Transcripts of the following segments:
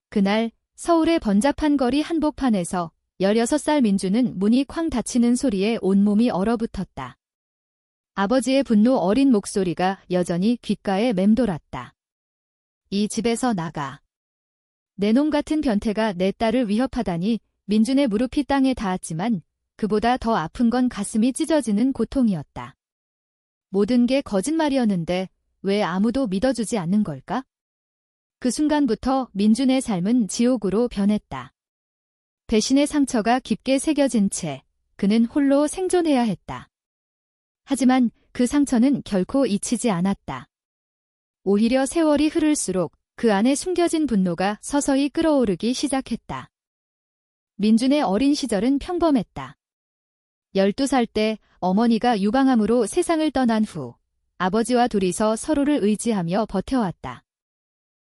그날 서울의 번잡한 거리 한복판에서 16살 민주는 문이 쾅 닫히는 소리에 온몸이 얼어붙었다. 아버지의 분노 어린 목소리가 여전히 귓가에 맴돌았다. 이 집에서 나가. 내 놈 같은 변태가 내 딸을 위협하다니. 민준의 무릎이 땅에 닿았지만 그보다 더 아픈 건 가슴이 찢어지는 고통이었다. 모든 게 거짓말이었는데 왜 아무도 믿어주지 않는 걸까? 그 순간부터 민준의 삶은 지옥으로 변했다. 배신의 상처가 깊게 새겨진 채 그는 홀로 생존해야 했다. 하지만 그 상처는 결코 잊히지 않았다. 오히려 세월이 흐를수록 그 안에 숨겨진 분노가 서서히 끓어오르기 시작했다. 민준의 어린 시절은 평범했다. 12살 때 어머니가 유방암으로 세상을 떠난 후 아버지와 둘이서 서로를 의지하며 버텨왔다.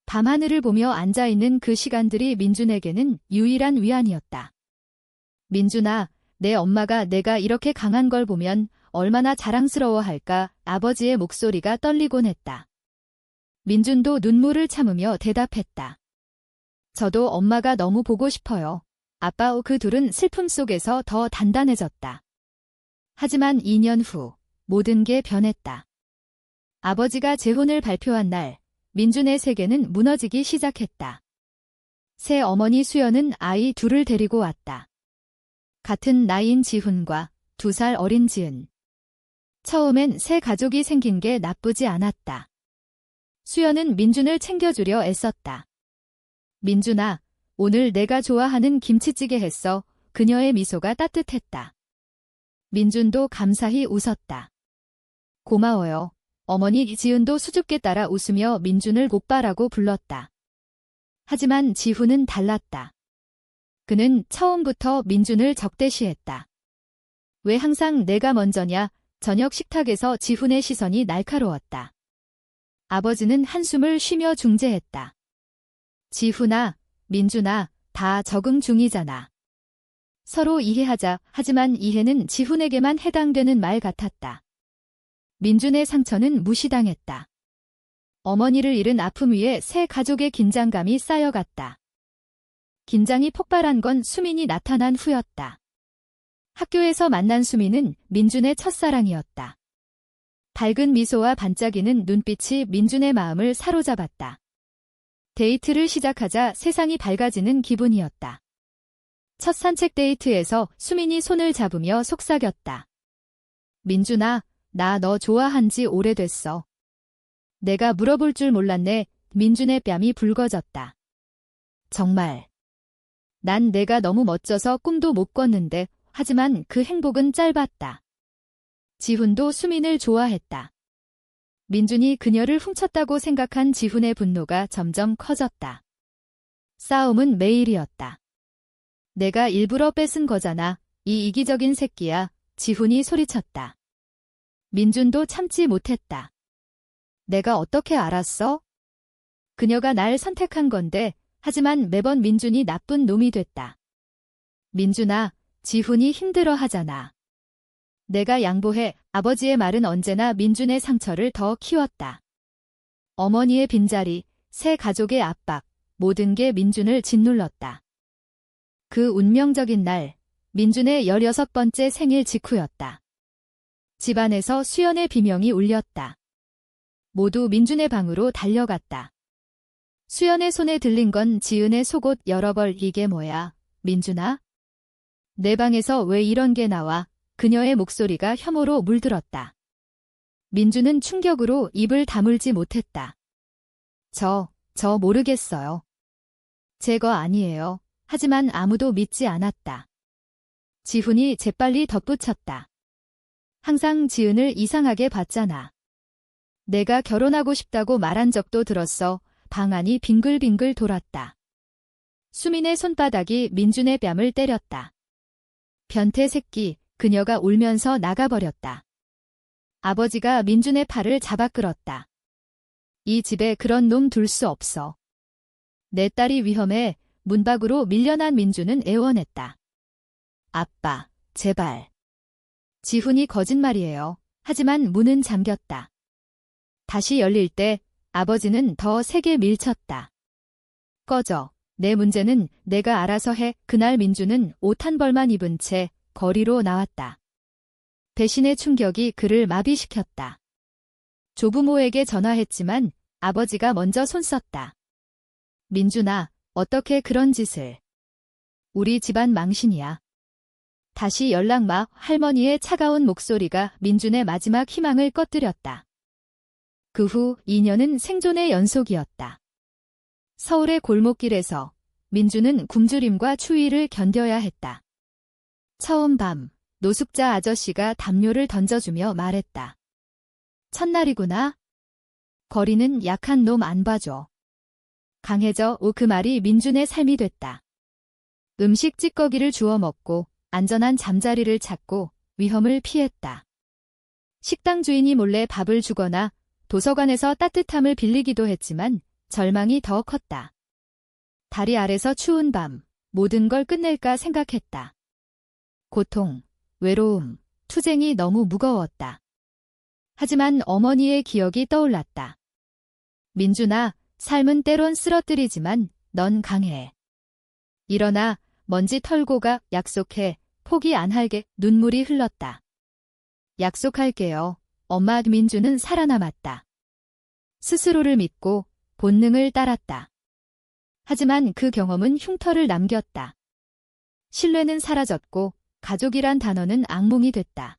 밤하늘을 보며 앉아있는 그 시간들이 민준에게는 유일한 위안이었다. 민준아, 내 엄마가 내가 이렇게 강한 걸 보면 얼마나 자랑스러워할까. 아버지의 목소리가 떨리곤 했다. 민준도 눈물을 참으며 대답했다. 저도 엄마가 너무 보고 싶어요. 아빠. 그 둘은 슬픔 속에서 더 단단해졌다. 하지만 2년 후 모든 게 변했다. 아버지가 재혼을 발표한 날 민준의 세계는 무너지기 시작했다. 새 어머니 수연은 아이 둘을 데리고 왔다. 같은 나이인 지훈과 2살 어린 지은. 처음엔 새 가족이 생긴 게 나쁘지 않았다. 수연은 민준을 챙겨주려 애썼다. 민준아, 오늘 내가 좋아하는 김치찌개 했어. 그녀의 미소가 따뜻했다. 민준도 감사히 웃었다. 고마워요. 어머니. 지은도 수줍게 따라 웃으며 민준을 오빠라고 불렀다. 하지만 지훈은 달랐다. 그는 처음부터 민준을 적대시했다. 왜 항상 내가 먼저냐. 저녁 식탁에서 지훈의 시선이 날카로웠다. 아버지는 한숨을 쉬며 중재했다. 지훈아, 민준아, 다 적응 중이잖아. 서로 이해하자. 하지만 이해는 지훈에게만 해당되는 말 같았다. 민준의 상처는 무시당했다. 어머니를 잃은 아픔 위에 새 가족의 긴장감이 쌓여갔다. 긴장이 폭발한 건 수민이 나타난 후였다. 학교에서 만난 수민은 민준의 첫사랑이었다. 밝은 미소와 반짝이는 눈빛이 민준의 마음을 사로잡았다. 데이트를 시작하자 세상이 밝아지는 기분이었다. 첫 산책 데이트에서 수민이 손을 잡으며 속삭였다. 민준아, 나 너 좋아한 지 오래됐어. 내가 물어볼 줄 몰랐네. 민준의 뺨이 붉어졌다. 정말. 난 내가 너무 멋져서 꿈도 못 꿨는데. 하지만 그 행복은 짧았다. 지훈도 수민을 좋아했다. 민준이 그녀를 훔쳤다고 생각한 지훈의 분노가 점점 커졌다. 싸움은 매일이었다. 내가 일부러 뺏은 거잖아. 이 이기적인 새끼야. 지훈이 소리쳤다. 민준도 참지 못했다. 내가 어떻게 알았어? 그녀가 날 선택한 건데. 하지만 매번 민준이 나쁜 놈이 됐다. 민준아, 지훈이 힘들어하잖아. 내가 양보해. 아버지의 말은 언제나 민준의 상처를 더 키웠다. 어머니의 빈자리, 새 가족의 압박, 모든 게 민준을 짓눌렀다. 그 운명적인 날, 민준의 16번째 생일 직후였다. 집안에서 수연의 비명이 울렸다. 모두 민준의 방으로 달려갔다. 수연의 손에 들린 건 지은의 속옷 여러 벌. 이게 뭐야, 민준아? 내 방에서 왜 이런 게 나와? 그녀의 목소리가 혐오로 물들었다. 민준은 충격으로 입을 다물지 못했다. 저 모르겠어요. 제 거 아니에요. 하지만 아무도 믿지 않았다. 지훈이 재빨리 덧붙였다. 항상 지은을 이상하게 봤잖아. 내가 결혼하고 싶다고 말한 적도 들었어. 방 안이 빙글빙글 돌았다. 수민의 손바닥이 민준의 뺨을 때렸다. 변태 새끼. 그녀가 울면서 나가버렸다. 아버지가 민준의 팔을 잡아 끌었다. 이 집에 그런 놈 둘 수 없어. 내 딸이 위험해. 문 밖으로 밀려난 민준은 애원했다. 아빠, 제발. 지훈이 거짓말이에요. 하지만 문은 잠겼다. 다시 열릴 때 아버지는 더 세게 밀쳤다. 꺼져. 내 문제는 내가 알아서 해. 그날 민주는 옷 한 벌만 입은 채 거리로 나왔다. 배신의 충격이 그를 마비시켰다. 조부모에게 전화했지만 아버지가 먼저 손썼다. 민준아, 어떻게 그런 짓을. 우리 집안 망신이야. 다시 연락 마. 할머니의 차가운 목소리가 민준의 마지막 희망을 꺼뜨렸다. 그 후 2년은 생존의 연속이었다. 서울의 골목길에서 민준은 굶주림과 추위를 견뎌야 했다. 처음 밤, 노숙자 아저씨가 담요를 던져주며 말했다. 첫날이구나. 거리는 약한 놈 안 봐줘. 강해져. 그 말이 민준의 삶이 됐다. 음식 찌꺼기를 주워 먹고 안전한 잠자리를 찾고 위험을 피했다. 식당 주인이 몰래 밥을 주거나 도서관에서 따뜻함을 빌리기도 했지만 절망이 더 컸다. 다리 아래서 추운 밤, 모든 걸 끝낼까 생각했다. 고통, 외로움, 투쟁이 너무 무거웠다. 하지만 어머니의 기억이 떠올랐다. 민준아, 삶은 때론 쓰러뜨리지만 넌 강해. 일어나, 먼지 털고 가. 약속해. 포기 안 할게. 눈물이 흘렀다. 약속할게요. 엄마. 민준은 살아남았다. 스스로를 믿고 본능을 따랐다. 하지만 그 경험은 흉터를 남겼다. 신뢰는 사라졌고 가족이란 단어는 악몽이 됐다.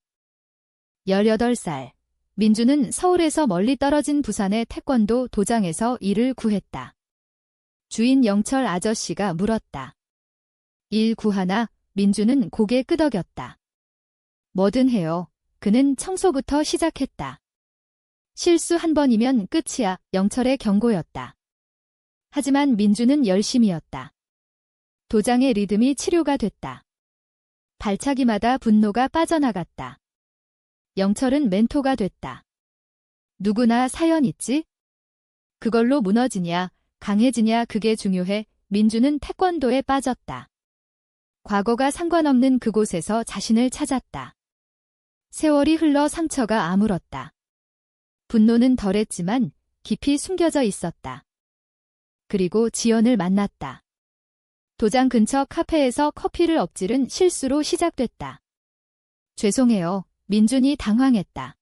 18살, 민준은 서울에서 멀리 떨어진 부산의 태권도 도장에서 일을 구했다. 주인 영철 아저씨가 물었다. 일 구하나? 민준은 고개 끄덕였다. 뭐든 해요. 그는 청소부터 시작했다. 실수 한 번이면 끝이야. 영철의 경고였다. 하지만 민준은 열심이었다. 도장의 리듬이 치료가 됐다. 발차기마다 분노가 빠져나갔다. 영철은 멘토가 됐다. 누구나 사연 있지? 그걸로 무너지냐, 강해지냐 그게 중요해. 민준은 태권도에 빠졌다. 과거가 상관없는 그곳에서 자신을 찾았다. 세월이 흘러 상처가 아물었다. 분노는 덜했지만 깊이 숨겨져 있었다. 그리고 지연을 만났다. 도장 근처 카페에서 커피를 엎지른 실수로 시작됐다. 죄송해요. 민준이 당황했다.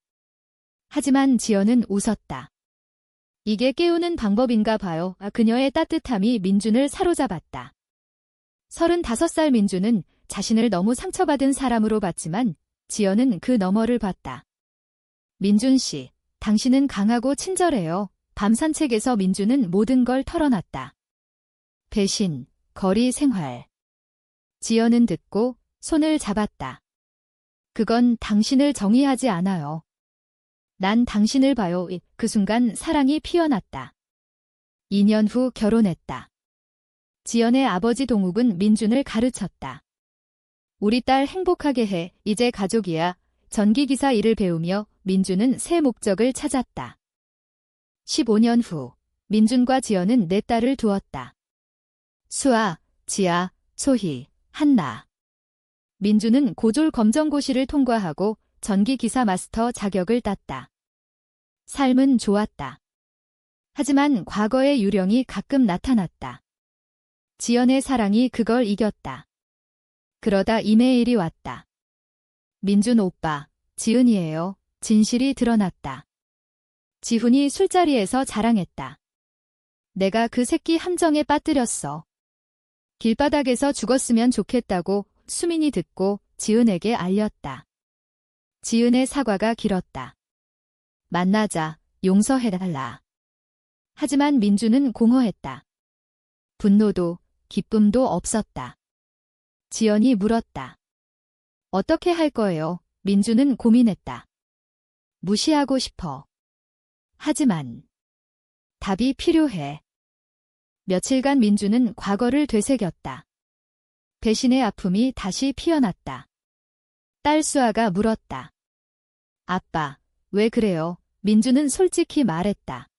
하지만 지연은 웃었다. 이게 깨우는 방법인가 봐요. 그녀의 따뜻함이 민준을 사로잡았다. 35살 민준은 자신을 너무 상처받은 사람으로 봤지만 지연은 그 너머를 봤다. 민준 씨, 당신은 강하고 친절해요. 밤 산책에서 민준은 모든 걸 털어놨다. 배신, 거리 생활. 지연은 듣고 손을 잡았다. 그건 당신을 정의하지 않아요. 난 당신을 봐요. 그 순간 사랑이 피어났다. 2년 후 결혼했다. 지연의 아버지 동욱은 민준을 가르쳤다. 우리 딸 행복하게 해. 이제 가족이야. 전기기사 일을 배우며 민준은 새 목적을 찾았다. 15년 후 민준과 지연은 4딸을 두었다. 수아, 지아, 소희, 한나. 민준은 고졸 검정고시를 통과하고 전기기사 마스터 자격을 땄다. 삶은 좋았다. 하지만 과거의 유령이 가끔 나타났다. 지연의 사랑이 그걸 이겼다. 그러다 이메일이 왔다. 민준 오빠, 지은이에요. 진실이 드러났다. 지훈이 술자리에서 자랑했다. 내가 그 새끼 함정에 빠뜨렸어. 길바닥에서 죽었으면 좋겠다고 수민이 듣고 지은에게 알렸다. 지은의 사과가 길었다. 만나자, 용서해달라. 하지만 민준은 공허했다. 분노도 기쁨도 없었다. 지연이 물었다. 어떻게 할 거예요? 민준은 고민했다. 무시하고 싶어. 하지만 답이 필요해. 며칠간 민준은 과거를 되새겼다. 배신의 아픔이 다시 피어났다. 딸 수아가 물었다. 아빠, 왜 그래요? 민준은 솔직히 말했다.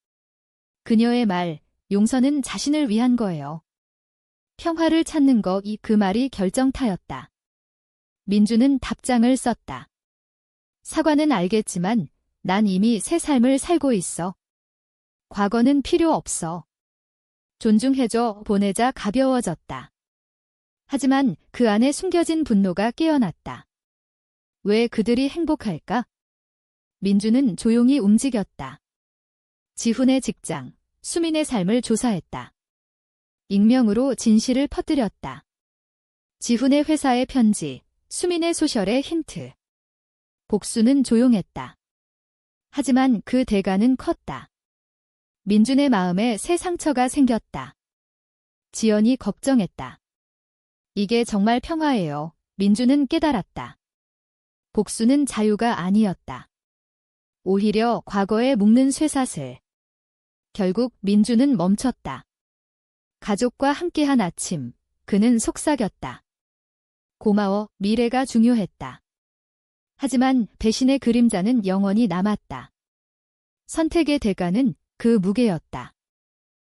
그녀의 말, 용서는 자신을 위한 거예요. 평화를 찾는 거, 그 말이 결정타였다. 민준은 답장을 썼다. 사과는 알겠지만 난 이미 새 삶을 살고 있어. 과거는 필요 없어. 존중해줘 보내자 가벼워졌다. 하지만 그 안에 숨겨진 분노가 깨어났다. 왜 그들이 행복할까? 민주는 조용히 움직였다. 지훈의 직장, 수민의 삶을 조사했다. 익명으로 진실을 퍼뜨렸다. 지훈의 회사의 편지, 수민의 소셜의 힌트. 복수는 조용했다. 하지만 그 대가는 컸다. 민준의 마음에 새 상처가 생겼다. 지연이 걱정했다. 이게 정말 평화예요. 민준은 깨달았다. 복수는 자유가 아니었다. 오히려 과거에 묶는 쇠사슬. 결국 민준은 멈췄다. 가족과 함께한 아침, 그는 속삭였다. 고마워, 미래가 중요했다. 하지만 배신의 그림자는 영원히 남았다. 선택의 대가는 그 무게였다.